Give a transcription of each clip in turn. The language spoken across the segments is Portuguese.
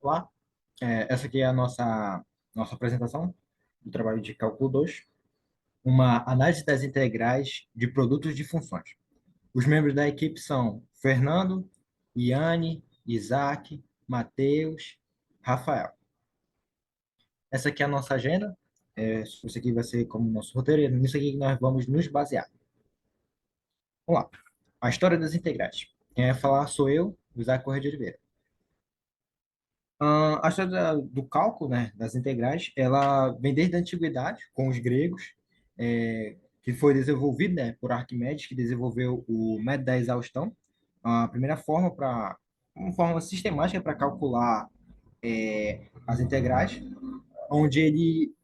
Olá, essa aqui é a nossa apresentação do trabalho de cálculo 2, uma análise das integrais de produtos de funções. Os membros da equipe são Fernando, Iane, Isaac, Matheus, Rafael. Essa aqui é a nossa agenda. Isso aqui vai ser como nosso roteiro, e nisso aqui que nós vamos nos basear. Vamos lá. A história das integrais. Quem vai falar sou eu, Isaac Correia de Oliveira. A história do cálculo, né, das integrais, ela vem desde a antiguidade, com os gregos, que foi desenvolvido, né, por Arquimedes, que desenvolveu o método da exaustão, a primeira forma uma forma sistemática para calcular as integrais, onde ele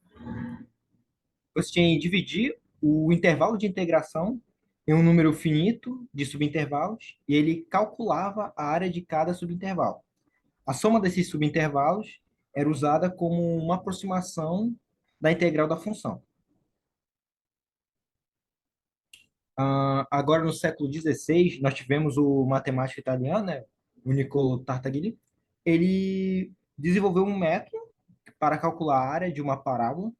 você tinha que dividir o intervalo de integração em um número finito de subintervalos e ele calculava a área de cada subintervalo. A soma desses subintervalos era usada como uma aproximação da integral da função. Agora, no século XVI, nós tivemos o matemático italiano, né, o Niccolò Tartaglia. Ele desenvolveu um método para calcular a área de uma parábola.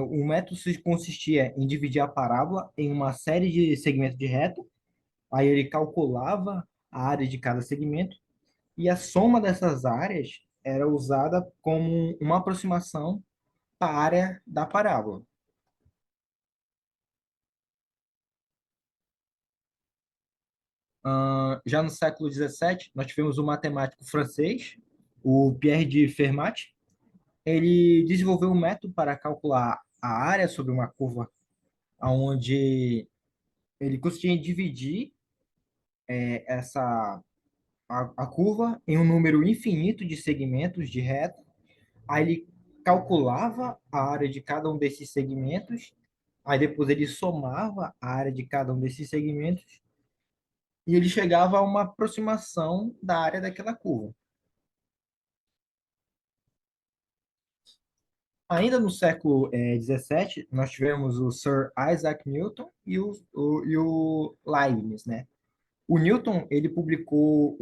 O método consistia em dividir a parábola em uma série de segmentos de reta. Aí ele calculava a área de cada segmento e a soma dessas áreas era usada como uma aproximação para a área da parábola. Já no século XVII, nós tivemos um matemático francês, o Pierre de Fermat. Ele desenvolveu um método para calcular a área sobre uma curva, onde ele conseguia dividir a curva em um número infinito de segmentos de reta. Aí ele calculava a área de cada um desses segmentos, aí depois ele somava a área de cada um desses segmentos e ele chegava a uma aproximação da área daquela curva. Ainda no século XVII, nós tivemos o Sir Isaac Newton e o Leibniz, né? O Newton, ele publicou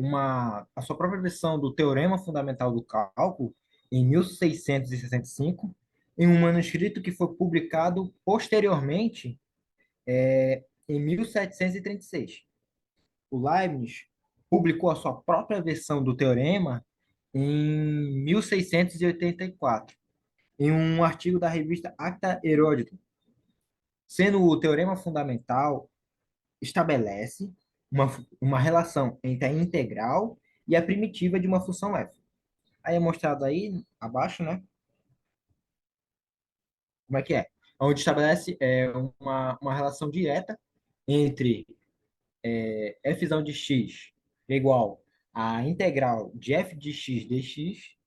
a sua própria versão do Teorema Fundamental do Cálculo em 1665, em um manuscrito que foi publicado posteriormente em 1736. O Leibniz publicou a sua própria versão do Teorema em 1684, em um artigo da revista Acta Heródoto, sendo o Teorema Fundamental estabelece uma relação entre a integral e a primitiva de uma função f. Aí é mostrado aí abaixo, né? Como é que é? Onde estabelece uma relação direta entre f de x é igual à integral de f de x dx,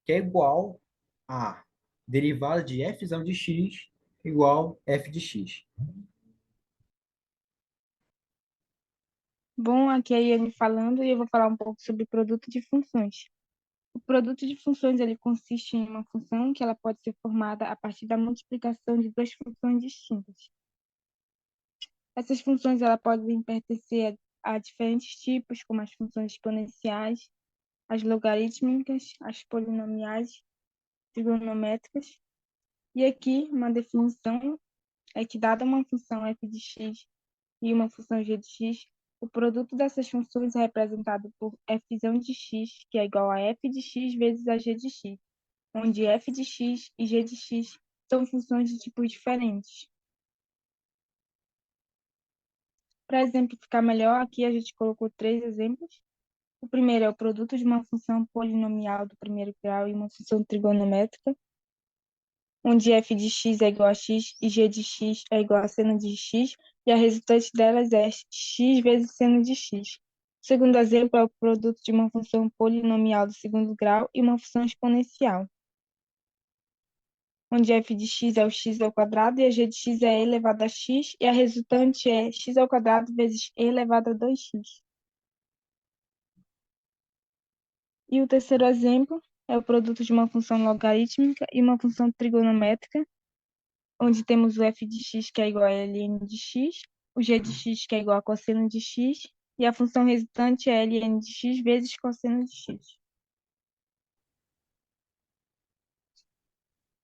que é igual a derivada de f de x igual f de x. Bom, aqui é a Iane falando e eu vou falar um pouco sobre produto de funções. O produto de funções ele consiste em uma função que ela pode ser formada a partir da multiplicação de duas funções distintas. Essas funções ela podem pertencer a diferentes tipos, como as funções exponenciais, as logarítmicas, as polinomiais, trigonométricas. E aqui uma definição é que dada uma função f de x e uma função g de x, o produto dessas funções é representado por f de x, que é igual a f de x vezes a g de x, onde f de x e g de x são funções de tipos diferentes. Para exemplificar melhor, aqui a gente colocou três exemplos. O primeiro é o produto de uma função polinomial do primeiro grau e uma função trigonométrica, onde f de x é igual a x e g de x é igual a seno de x, e a resultante delas é x vezes seno de x. O segundo exemplo é o produto de uma função polinomial do segundo grau e uma função exponencial, onde f de x é o x ao quadrado e a g de x é e elevado a x, e a resultante é x ao quadrado vezes e elevado a 2x. E o terceiro exemplo é o produto de uma função logarítmica e uma função trigonométrica, onde temos o f de x que é igual a ln de x, o g de x que é igual a cosseno de x, e a função resultante é ln de x vezes cosseno de x.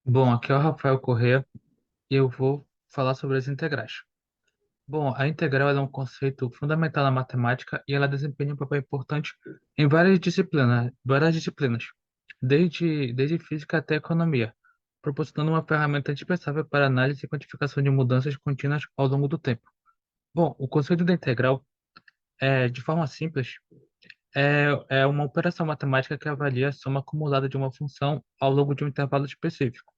Bom, aqui é o Rafael Corrêa e eu vou falar sobre as integrais. Bom, a integral ela é um conceito fundamental na matemática e ela desempenha um papel importante em várias disciplinas, desde física até economia, proporcionando uma ferramenta indispensável para análise e quantificação de mudanças contínuas ao longo do tempo. Bom, o conceito da integral de forma simples, é uma operação matemática que avalia a soma acumulada de uma função ao longo de um intervalo específico.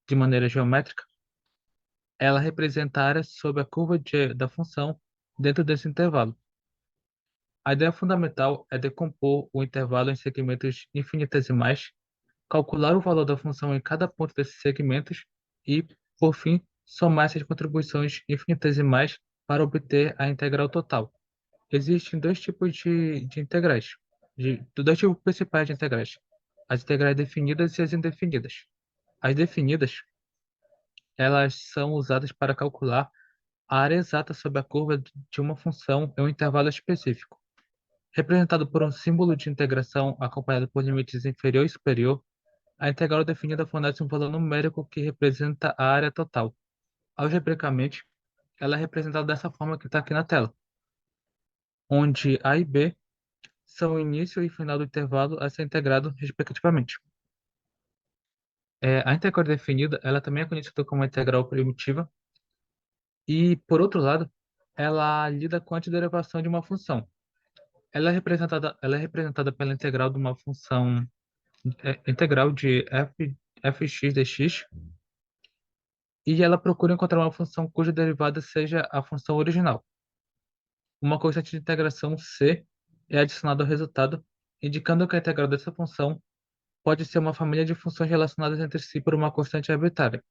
De maneira geométrica, ela representa a área sobre a curva da função dentro desse intervalo. A ideia fundamental é decompor o intervalo em segmentos infinitesimais, calcular o valor da função em cada ponto desses segmentos e, por fim, somar essas contribuições infinitesimais para obter a integral total. Existem dois tipos de integrais, dois tipos principais de integrais: as integrais definidas e as indefinidas. As definidas, elas são usadas para calcular a área exata sobre a curva de uma função em um intervalo específico. Representado por um símbolo de integração acompanhado por limites inferior e superior, a integral definida fornece um valor numérico que representa a área total. Algebricamente, ela é representada dessa forma que está aqui na tela, onde A e B são o início e final do intervalo a ser integrado, respectivamente. A integral definida, ela também é conhecida como integral primitiva, e, por outro lado, ela lida com a antiderivação de uma função. Ela é representada pela integral de uma função integral de fx dx, e ela procura encontrar uma função cuja derivada seja a função original. Uma constante de integração c é adicionada ao resultado, indicando que a integral dessa função pode ser uma família de funções relacionadas entre si por uma constante arbitrária.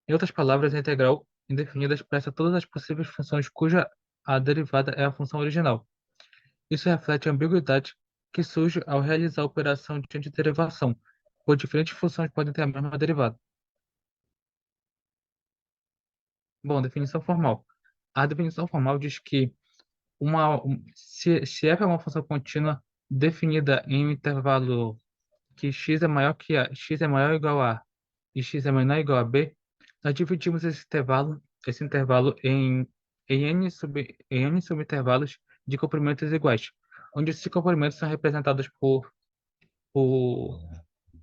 Em outras palavras, a integral indefinida expressa todas as possíveis funções cuja a derivada é a função original. Isso reflete a ambiguidade que surge ao realizar a operação de antiderivação, pois diferentes funções podem ter a mesma derivada. Bom, definição formal. A definição formal diz que se f é uma função contínua definida em um intervalo que x é maior ou igual a e x é menor ou igual a b, nós dividimos esse intervalo em n subintervalos de comprimentos iguais, onde esses comprimentos são representados por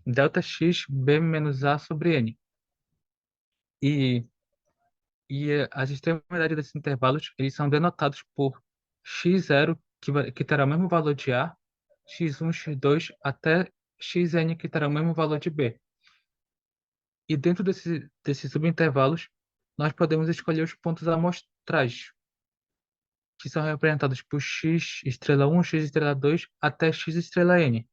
Δx b menos a sobre n. E, as extremidades desses intervalos, eles são denotados por x0, que terá o mesmo valor de a, x1, x2, até xn, que terá o mesmo valor de b. E dentro desses subintervalos, nós podemos escolher os pontos amostrais, que são representados por x estrela 1, x estrela 2, até x estrela n,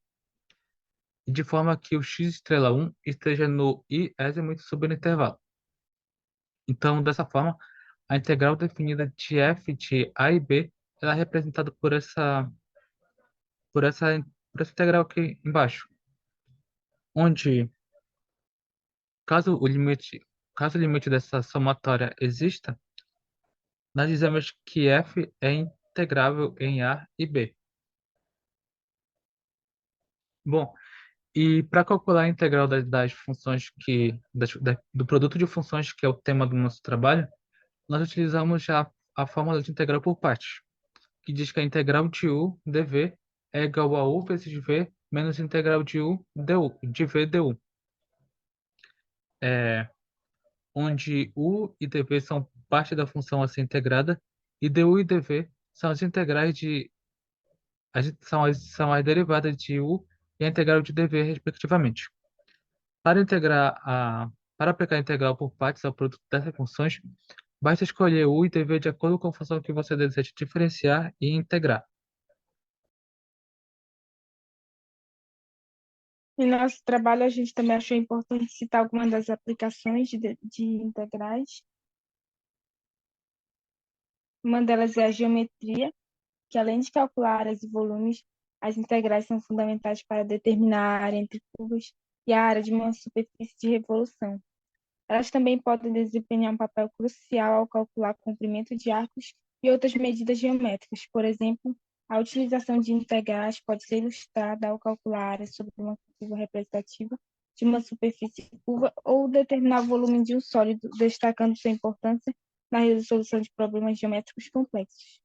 de forma que o x estrela 1 esteja no i-ésimo subintervalo. Então, dessa forma, a integral definida de f de a e b, ela é representada por essa, por essa integral aqui embaixo, onde, caso o limite, caso o limite dessa somatória exista, nós dizemos que f é integrável em a e b. Bom, e para calcular a integral das funções do produto de funções, que é o tema do nosso trabalho, nós utilizamos já a fórmula de integral por partes, que diz que a integral de u dv é igual a u vezes v menos a integral de u de v du, é, onde u e dv são parte da função a ser integrada e du e dv são as integrais são as derivadas de u e a integral de dv, respectivamente. Para para aplicar a integral por partes ao produto dessas funções, basta escolher u e dv de acordo com a função que você deseja diferenciar e integrar. Em nosso trabalho, a gente também achou importante citar algumas das aplicações de integrais. Uma delas é a geometria, que além de calcular áreas e volumes, as integrais são fundamentais para determinar a área entre curvas e a área de uma superfície de revolução. Elas também podem desempenhar um papel crucial ao calcular comprimento de arcos e outras medidas geométricas. Por exemplo, a utilização de integrais pode ser ilustrada ao calcular a área sobre uma curva representativa de uma superfície curva ou determinar o volume de um sólido, destacando sua importância na resolução de problemas geométricos complexos.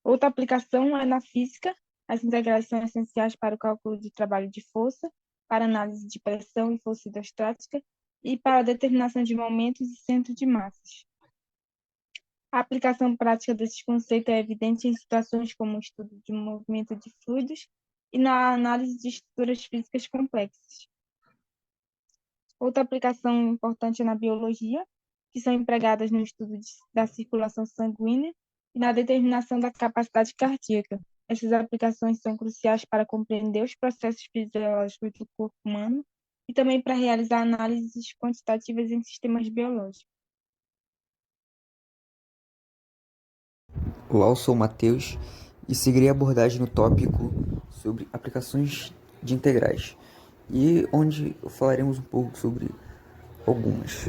Outra aplicação é na física. As integrais são essenciais para o cálculo de trabalho de força, para análise de pressão e força hidrostática e para a determinação de momentos e centro de massas. A aplicação prática desses conceitos é evidente em situações como o estudo de movimento de fluidos e na análise de estruturas físicas complexas. Outra aplicação importante é na biologia, que são empregadas no estudo da circulação sanguínea e na determinação da capacidade cardíaca. Essas aplicações são cruciais para compreender os processos fisiológicos do corpo humano e também para realizar análises quantitativas em sistemas biológicos. Olá, eu sou o Matheus e seguirei a abordagem no tópico sobre aplicações de integrais, e onde falaremos um pouco sobre algumas.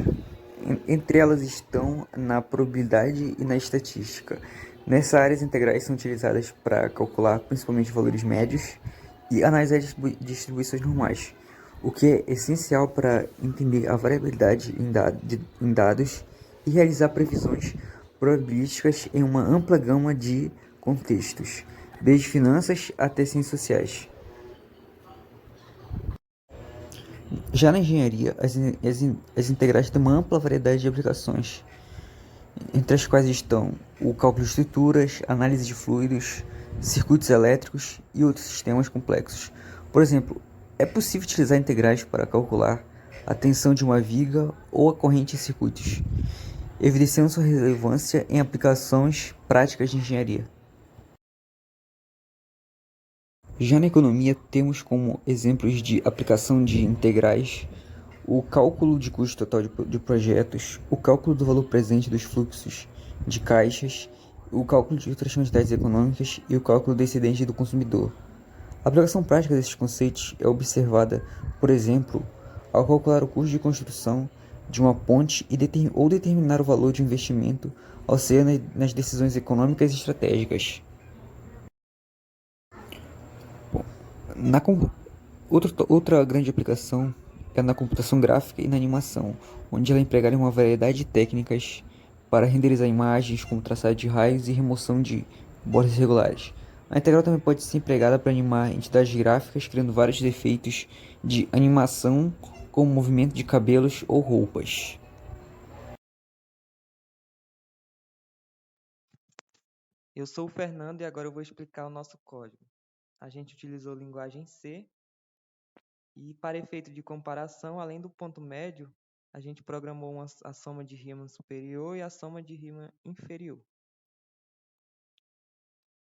Entre elas estão na probabilidade e na estatística. Nessa área, as integrais são utilizadas para calcular principalmente valores médios e analisar distribuições normais, o que é essencial para entender a variabilidade em dados e realizar previsões probabilísticas em uma ampla gama de contextos, desde finanças até ciências sociais. Já na engenharia, as integrais têm uma ampla variedade de aplicações, entre as quais estão o cálculo de estruturas, análise de fluidos, circuitos elétricos e outros sistemas complexos. Por exemplo, é possível utilizar integrais para calcular a tensão de uma viga ou a corrente em circuitos, evidenciando sua relevância em aplicações práticas de engenharia. Já na economia, temos como exemplos de aplicação de integrais o cálculo de custo total de projetos, o cálculo do valor presente dos fluxos de caixas, o cálculo de outras quantidades econômicas e o cálculo do excedente do consumidor. A aplicação prática desses conceitos é observada, por exemplo, ao calcular o custo de construção de uma ponte ou determinar o valor de investimento auxilia nas decisões econômicas e estratégicas. Na outra grande aplicação é na computação gráfica e na animação, onde ela é empregada em uma variedade de técnicas para renderizar imagens, como traçado de raios e remoção de bordas irregulares. A integral também pode ser empregada para animar entidades gráficas, criando vários efeitos de animação, como movimento de cabelos ou roupas. Eu sou o Fernando e agora eu vou explicar o nosso código. A gente utilizou linguagem C e, para efeito de comparação, além do ponto médio, a gente programou a soma de rima superior e a soma de rima inferior.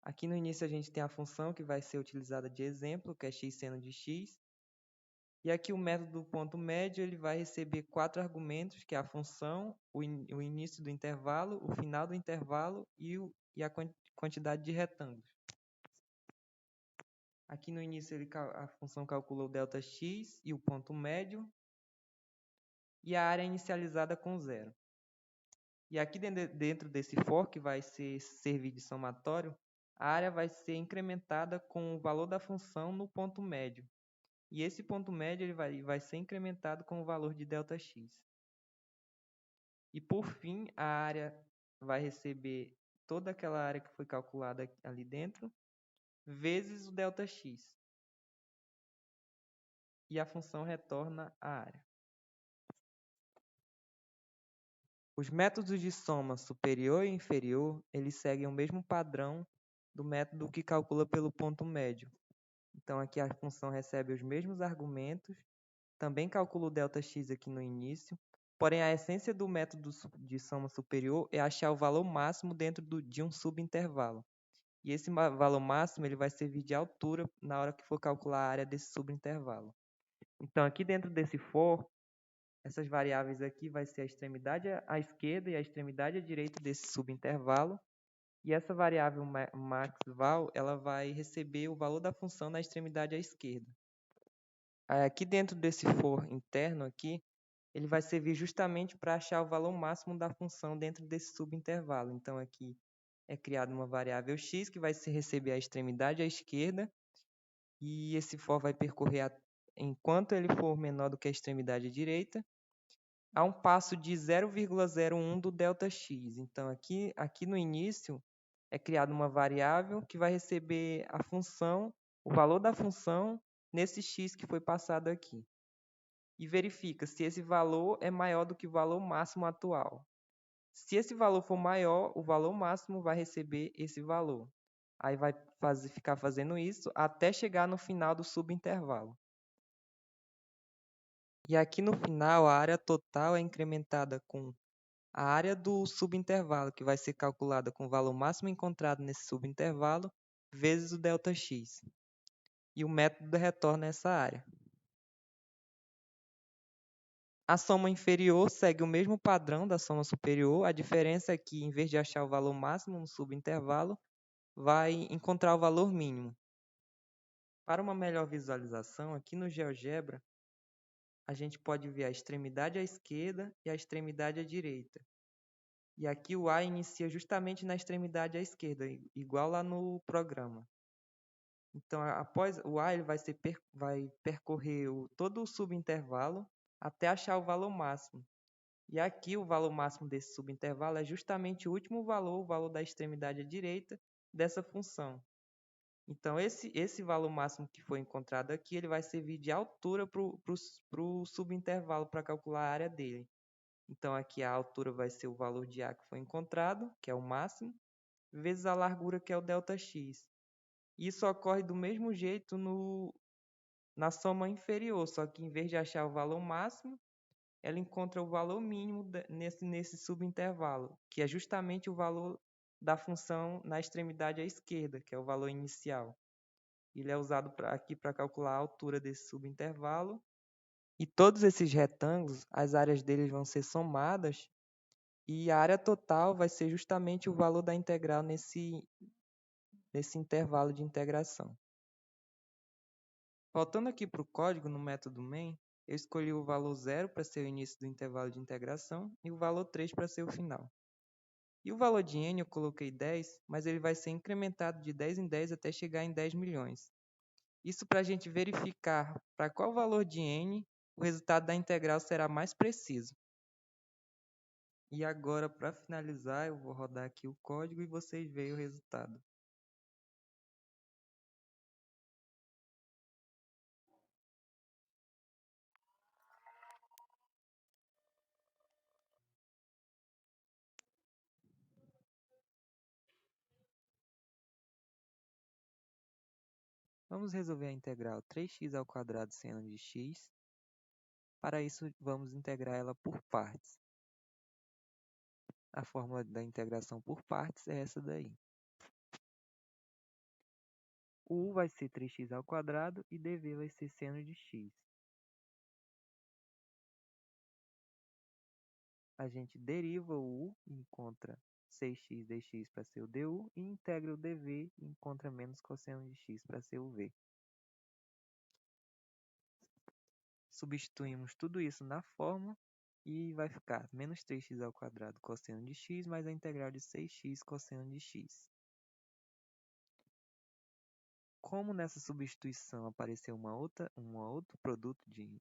Aqui no início a gente tem a função que vai ser utilizada de exemplo, que é x seno de x. E aqui o método do ponto médio ele vai receber 4 argumentos, que é a função, o início do intervalo, o final do intervalo e a quantidade de retângulos. Aqui no início a função calculou ΔX e o ponto médio e a área inicializada com 0. E aqui dentro desse for, que vai servir de somatório, a área vai ser incrementada com o valor da função no ponto médio. E esse ponto médio ele vai ser incrementado com o valor de ΔX. E por fim, a área vai receber toda aquela área que foi calculada ali dentro, vezes o ΔX. E a função retorna a área. Os métodos de soma superior e inferior, eles seguem o mesmo padrão do método que calcula pelo ponto médio. Então, aqui a função recebe os mesmos argumentos, também calcula o ΔX aqui no início, porém a essência do método de soma superior é achar o valor máximo dentro de um subintervalo. E esse valor máximo ele vai servir de altura na hora que for calcular a área desse subintervalo. Então, aqui dentro desse for, essas variáveis aqui vai ser a extremidade à esquerda e a extremidade à direita desse subintervalo. E essa variável max_val, ela vai receber o valor da função na extremidade à esquerda. Aqui dentro desse for interno aqui, ele vai servir justamente para achar o valor máximo da função dentro desse subintervalo. Então, aqui é criada uma variável x que vai receber a extremidade à esquerda e esse for vai percorrer enquanto ele for menor do que a extremidade direita, há um passo de 0,01 do ΔX. Então, aqui no início, é criada uma variável que vai receber a função, o valor da função, nesse x que foi passado aqui. E verifica se esse valor é maior do que o valor máximo atual. Se esse valor for maior, o valor máximo vai receber esse valor. Aí vai ficar fazendo isso até chegar no final do subintervalo. E aqui no final, a área total é incrementada com a área do subintervalo, que vai ser calculada com o valor máximo encontrado nesse subintervalo, vezes o ΔX. E o método retorna essa área. A soma inferior segue o mesmo padrão da soma superior. A diferença é que, em vez de achar o valor máximo no subintervalo, vai encontrar o valor mínimo. Para uma melhor visualização, aqui no GeoGebra, a gente pode ver a extremidade à esquerda e a extremidade à direita. E aqui o A inicia justamente na extremidade à esquerda, igual lá no programa. Então, após o A, ele vai percorrer todo o subintervalo até achar o valor máximo. E aqui o valor máximo desse subintervalo é justamente o último valor, o valor da extremidade à direita dessa função. Então, esse valor máximo que foi encontrado aqui, ele vai servir de altura para o subintervalo para calcular a área dele. Então, aqui a altura vai ser o valor de A que foi encontrado, que é o máximo, vezes a largura, que é o ΔX. Isso ocorre do mesmo jeito na soma inferior, só que em vez de achar o valor máximo, ela encontra o valor mínimo nesse subintervalo, que é justamente o valor da função na extremidade à esquerda, que é o valor inicial. Ele é usado aqui para calcular a altura desse subintervalo. E todos esses retângulos, as áreas deles vão ser somadas e a área total vai ser justamente o valor da integral nesse intervalo de integração. Voltando aqui para o código no método main, eu escolhi o valor 0 para ser o início do intervalo de integração e o valor 3 para ser o final. E o valor de n eu coloquei 10, mas ele vai ser incrementado de 10 em 10 até chegar em 10 milhões. Isso para a gente verificar para qual valor de n o resultado da integral será mais preciso. E agora, para finalizar, eu vou rodar aqui o código e vocês veem o resultado. Vamos resolver a integral 3x² seno de x. Para isso, vamos integrar ela por partes. A fórmula da integração por partes é essa daí. O u vai ser 3x² e dv vai ser seno de x. A gente deriva o u e encontra 6x dx para ser o du e integra o dv e encontra menos cosseno de x para ser o v. Substituímos tudo isso na fórmula e vai ficar menos 3x² cosseno de x mais a integral de 6x cosseno de x. Como nessa substituição apareceu um outro produto de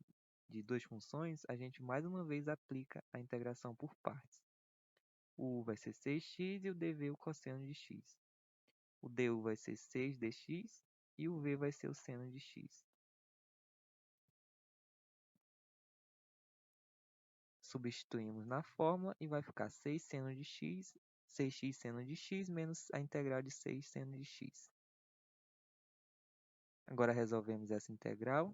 duas funções, a gente mais uma vez aplica a integração por partes. O u vai ser 6x e o dv o cosseno de x. O du vai ser 6 dx e o v vai ser o seno de x. Substituímos na fórmula e vai ficar 6 seno de x, 6x seno de x menos a integral de 6 seno de x. Agora resolvemos essa integral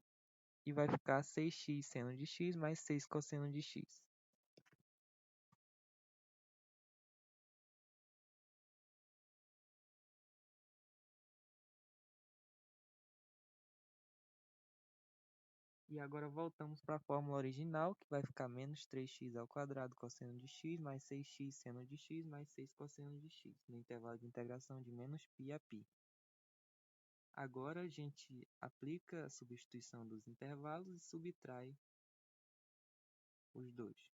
e vai ficar 6x seno de x mais 6 cosseno de x. E agora voltamos para a fórmula original, que vai ficar menos 3x² cosseno de x mais 6x seno de x mais 6 cosseno de x, no intervalo de integração de menos π a π. Agora a gente aplica a substituição dos intervalos e subtrai os dois.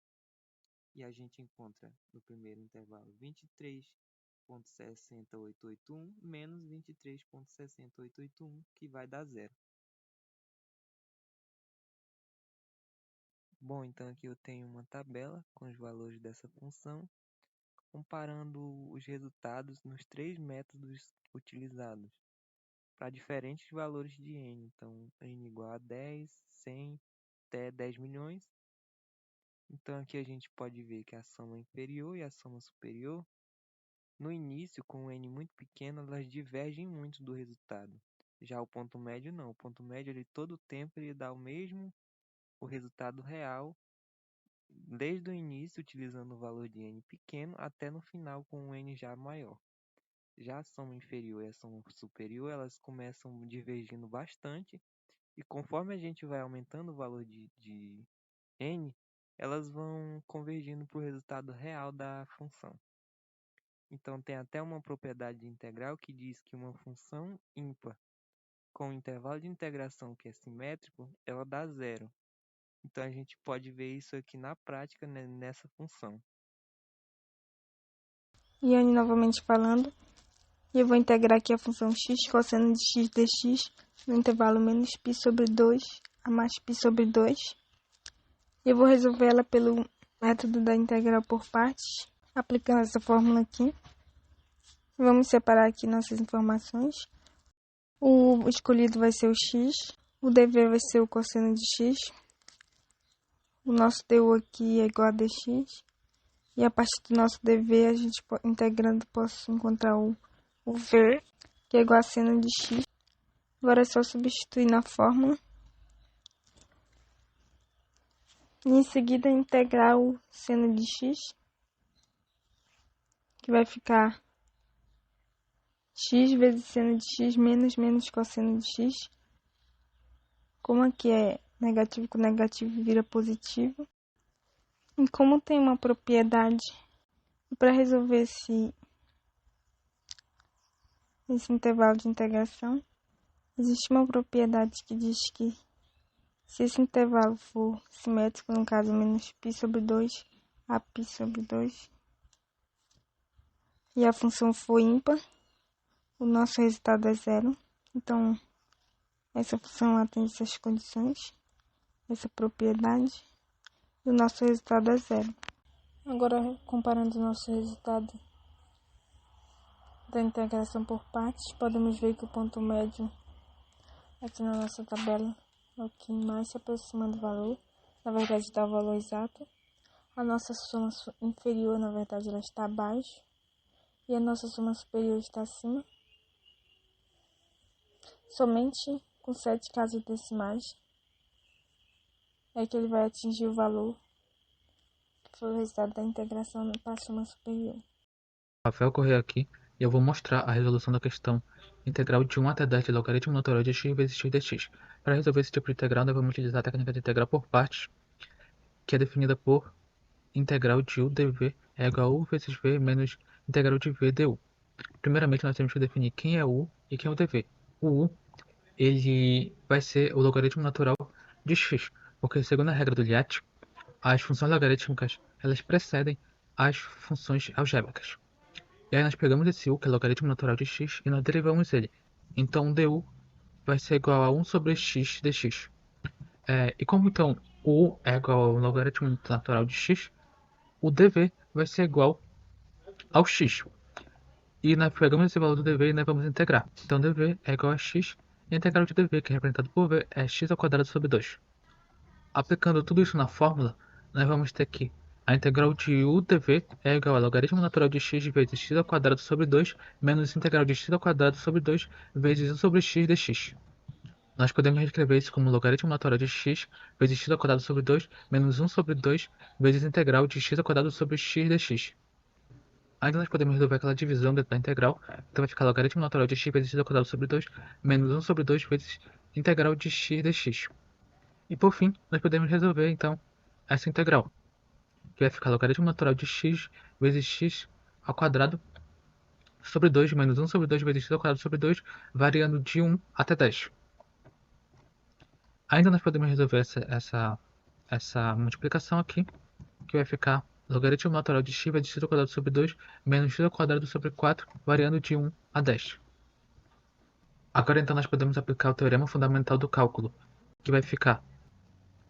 E a gente encontra no primeiro intervalo 23,60881 menos 23,60881, que vai dar zero. Bom, então aqui eu tenho uma tabela com os valores dessa função, comparando os resultados nos três métodos utilizados para diferentes valores de n. Então, n igual a 10, 100, até 10 milhões. Então, aqui a gente pode ver que a soma inferior e a soma superior, no início, com um n muito pequeno, elas divergem muito do resultado. Já o ponto médio não. O ponto médio, ele todo o tempo ele dá o resultado real, desde o início, utilizando o valor de n pequeno, até no final com um n já maior. Já a soma inferior e a soma superior, elas começam divergindo bastante, e conforme a gente vai aumentando o valor de n, elas vão convergindo para o resultado real da função. Então, tem até uma propriedade de integral que diz que uma função ímpar com um intervalo de integração que é simétrico, ela dá zero. Então, a gente pode ver isso aqui na prática, né, nessa função. E Anne novamente falando, e eu vou integrar aqui a função x cosseno de x dx no intervalo menos π sobre 2 a mais π sobre 2. E eu vou resolver ela pelo método da integral por partes, aplicando essa fórmula aqui. Vamos separar aqui nossas informações. O escolhido vai ser o x, o dv vai ser o cosseno de x, o nosso du aqui é igual a dx, e a partir do nosso dv, a gente integrando, posso encontrar o v, que é igual a seno de x. Agora é só substituir na fórmula. E em seguida integrar o seno de x, que vai ficar x vezes seno de x menos cosseno de x. Como aqui é negativo com negativo vira positivo. E como tem uma propriedade, para resolver esse intervalo de integração, existe uma propriedade que diz que se esse intervalo for simétrico, no caso menos π sobre 2 a π sobre 2, e a função for ímpar, o nosso resultado é zero. Então, essa função atende essas condições, essa propriedade, e o nosso resultado é zero. Agora, comparando o nosso resultado da integração por partes, podemos ver que o ponto médio aqui na nossa tabela é o que mais se aproxima do valor, na verdade dá o valor exato. A nossa soma inferior, na verdade, ela está abaixo, e a nossa soma superior está acima. Somente com 7 casas decimais é que ele vai atingir o valor que foi o resultado da integração para a soma superior. Rafael Correia aqui, e eu vou mostrar a resolução da questão integral de 1 até 10 de logaritmo natural de x vezes x dx. Para resolver esse tipo de integral, nós vamos utilizar a técnica de integral por partes, que é definida por integral de u dv é igual a u vezes v menos integral de v du. Primeiramente, nós temos que definir quem é u e quem é o dv. O u, ele vai ser o logaritmo natural de x, porque segundo a regra do Liat, as funções logarítmicas, elas precedem as funções algébricas. E aí nós pegamos esse u, que é logaritmo natural de x, e nós derivamos ele. Então, du vai ser igual a 1 sobre x dx. E como então o u é igual ao logaritmo natural de x, o dv vai ser igual ao x. E nós pegamos esse valor do dv e nós vamos integrar. Então, dv é igual a x, e a integral de dv, que é representado por v, é x ao quadrado sobre 2. Aplicando tudo isso na fórmula, nós vamos ter que a integral de u dv é igual a logaritmo natural de x vezes x ao quadrado sobre 2 menos integral de x ao quadrado sobre 2 vezes 1 sobre x dx. Nós podemos escrever isso como logaritmo natural de x vezes x ao quadrado sobre 2 menos 1 sobre 2 vezes integral de x ao quadrado sobre x dx. Ainda nós podemos resolver aquela divisão dentro da integral, então vai ficar logaritmo natural de x vezes x ao quadrado sobre 2 menos 1 sobre 2 vezes integral de x dx. E por fim, nós podemos resolver então essa integral, que vai ficar logaritmo natural de x vezes x ao quadrado sobre 2 menos 1 sobre 2 vezes x ao quadrado sobre 2, variando de 1 até 10. Ainda nós podemos resolver essa multiplicação aqui, que vai ficar logaritmo natural de x vezes x ao quadrado sobre 2 menos x ao quadrado sobre 4, variando de 1 a 10. Agora então nós podemos aplicar o teorema fundamental do cálculo, que vai ficar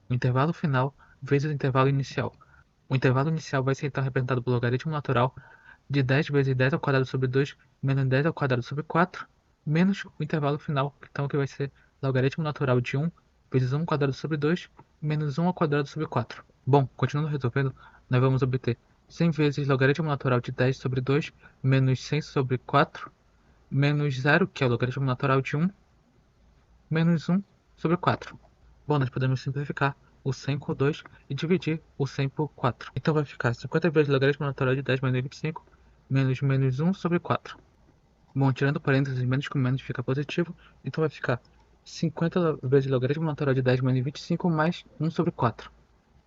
o intervalo final vezes o intervalo inicial. O intervalo inicial vai ser então representado pelo logaritmo natural de 10 vezes 10 ao quadrado sobre 2 menos 10 ao quadrado sobre 4 menos o intervalo final, então que vai ser logaritmo natural de 1 vezes 1 ao quadrado sobre 2 menos 1 ao quadrado sobre 4. Bom, continuando resolvendo, nós vamos obter 100 vezes logaritmo natural de 10 sobre 2 menos 100 sobre 4 menos 0, que é o logaritmo natural de 1, menos 1 sobre 4. Bom, nós podemos simplificar o 100 por 2 e dividir o 100 por 4. Então vai ficar 50 vezes logaritmo natural de 10 menos 25 menos 1 sobre 4. Bom, tirando parênteses, menos com menos fica positivo, então vai ficar 50 vezes logaritmo natural de 10 menos 25 mais 1 sobre 4.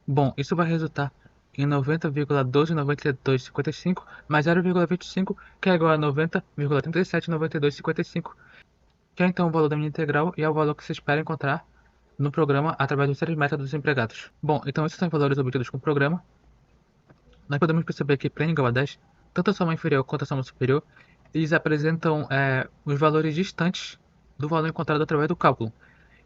Bom, isso vai resultar em 90,129255 mais 0,25, que é igual a 90,379255, que é então o valor da minha integral e é o valor que se espera encontrar no programa através dos três métodos empregados. Bom, então esses são os valores obtidos com o programa. Nós podemos perceber que para n igual a 10, tanto a soma inferior quanto a soma superior, eles apresentam os valores distantes do valor encontrado através do cálculo.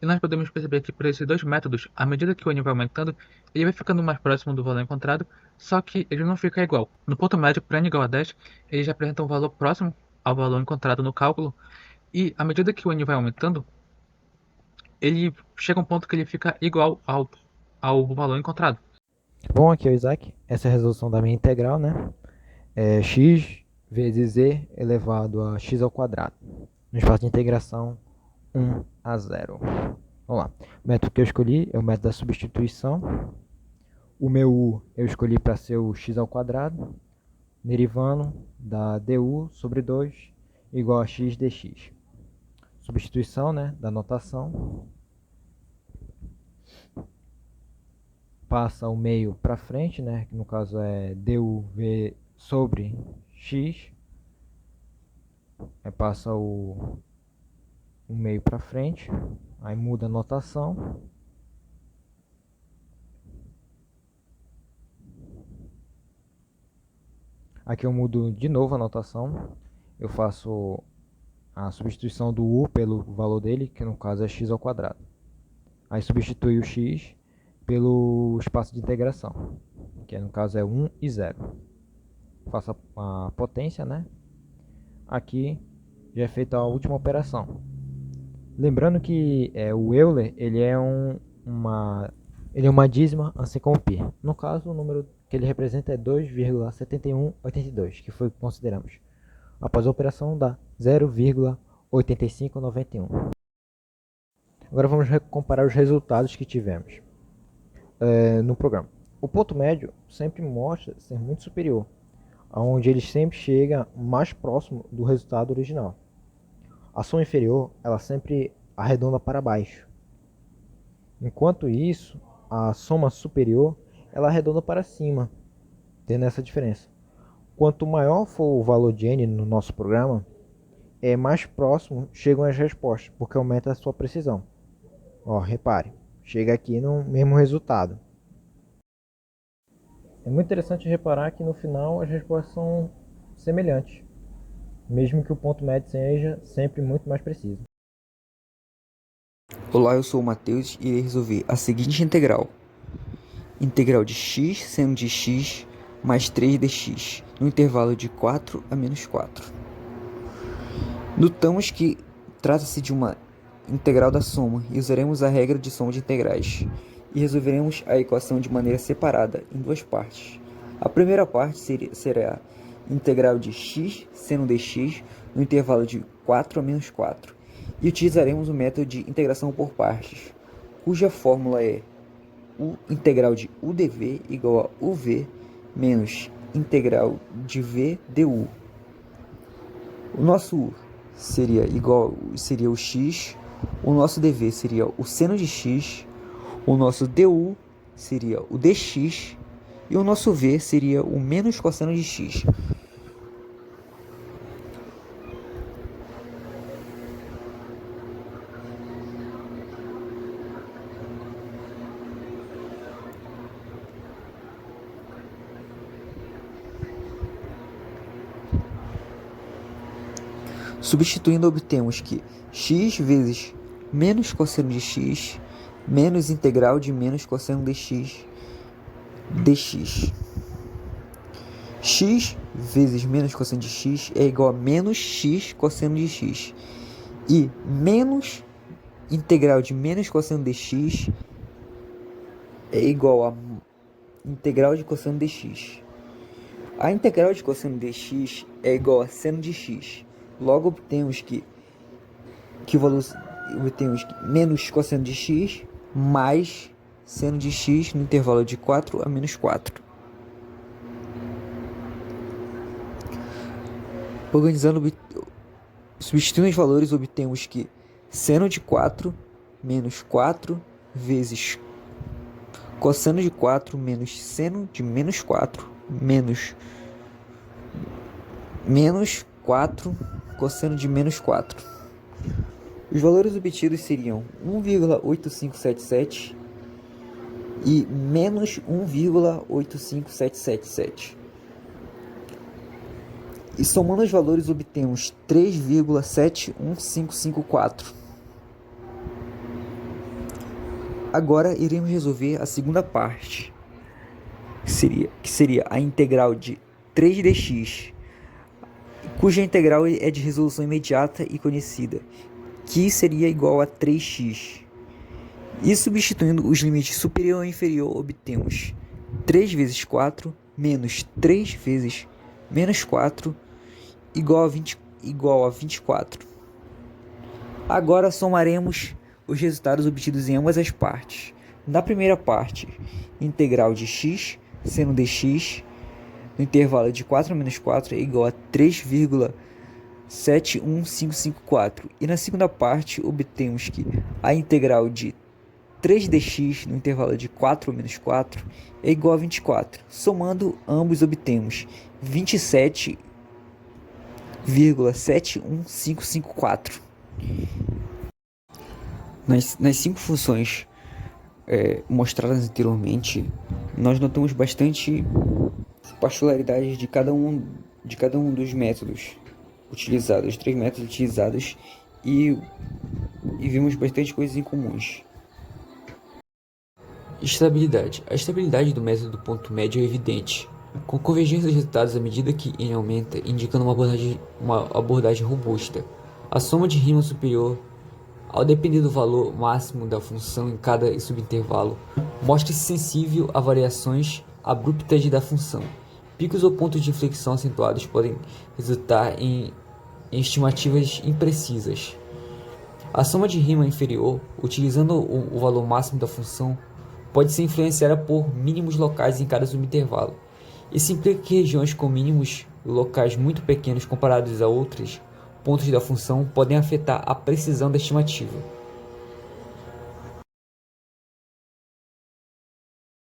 E nós podemos perceber que por esses dois métodos, à medida que o n vai aumentando, ele vai ficando mais próximo do valor encontrado, só que ele não fica igual. No ponto médio, para n igual a 10, eles apresentam um valor próximo ao valor encontrado no cálculo, e à medida que o n vai aumentando, ele chega a um ponto que ele fica igual ao valor encontrado. Bom, aqui é o Isaac. Essa é a resolução da minha integral, né? É x vezes z elevado a x ao quadrado. No espaço de integração 1 a 0. Vamos lá. O método que eu escolhi é o método da substituição. O meu u eu escolhi para ser o x ao quadrado. Derivando da du sobre 2 igual a x dx. Substituição, né, da notação. Passa o meio para frente, né, que no caso é duv sobre x. Aí passa o meio para frente, aí muda a notação. Aqui eu mudo de novo a notação. Eu faço a substituição do u pelo valor dele, que no caso é x ao quadrado. Aí substitui o x pelo espaço de integração, que no caso é 1 e 0. Faço a potência, né? Aqui já é feita a última operação. Lembrando que o Euler ele é uma dízima assim como π. No caso, o número que ele representa é 2,7182, que foi o que consideramos. Após a operação dá 0,8591. Agora vamos comparar os resultados que tivemos no programa. O ponto médio sempre mostra ser muito superior, onde ele sempre chega mais próximo do resultado original. A soma inferior ela sempre arredonda para baixo. Enquanto isso, a soma superior ela arredonda para cima, tendo essa diferença. Quanto maior for o valor de n no nosso programa, mais próximo chegam as respostas, porque aumenta a sua precisão. Ó, repare, chega aqui no mesmo resultado. É muito interessante reparar que no final as respostas são semelhantes, mesmo que o ponto médio seja sempre muito mais preciso. Olá, eu sou o Matheus e irei resolver a seguinte integral. Integral de x seno de x mais 3 dx, no intervalo de 4 a menos 4. Notamos que trata-se de uma integral da soma e usaremos a regra de soma de integrais e resolveremos a equação de maneira separada em duas partes. A primeira parte será integral de x seno dx no intervalo de 4 a menos 4 e utilizaremos o método de integração por partes, cuja fórmula é u integral de u dv igual a uv menos integral de v du. O nosso u seria o x, o nosso dv seria o seno de x, o nosso du seria o dx e o nosso v seria o menos cosseno de x. Substituindo, obtemos que x vezes menos cosseno de x menos integral de menos cosseno de x dx. X vezes menos cosseno de x é igual a menos x cosseno de x. E menos integral de menos cosseno de x é igual a integral de cosseno de x. A integral de cosseno de x é igual a seno de x. Logo, obtemos que menos cosseno de x mais seno de x no intervalo de 4 a menos 4. Substituindo os valores, obtemos que seno de 4 menos 4 vezes cosseno de 4 menos seno de menos 4 menos 4 cosseno de menos 4. Os valores obtidos seriam 1,8577 e menos 1,85777. E somando os valores obtemos 3,71554. Agora iremos resolver a segunda parte, que seria a integral de 3dx, cuja integral é de resolução imediata e conhecida, que seria igual a 3x. E substituindo os limites superior e inferior, obtemos 3 vezes 4 menos 3 vezes menos 4 igual a 24. Agora somaremos os resultados obtidos em ambas as partes. Na primeira parte, integral de x seno dx no intervalo de 4 a menos 4 é igual a 3,71554. E na segunda parte, obtemos que a integral de 3dx no intervalo de 4 a menos 4 é igual a 24. Somando ambos, obtemos 27,71554. Nas 5 funções mostradas anteriormente, nós notamos bastante particularidades de cada um dos métodos utilizados, 3 métodos utilizados, e vimos bastante coisas em comuns. Estabilidade. A estabilidade do método do ponto médio é evidente, com convergência dos resultados à medida que n aumenta, indicando uma abordagem robusta. A soma de rima superior, ao depender do valor máximo da função em cada subintervalo, mostra-se sensível a variações abruptas da função. Picos ou pontos de inflexão acentuados podem resultar em estimativas imprecisas. A soma de rima inferior, utilizando o valor máximo da função, pode ser influenciada por mínimos locais em cada subintervalo. Isso implica que regiões com mínimos locais muito pequenos comparados a outros pontos da função podem afetar a precisão da estimativa.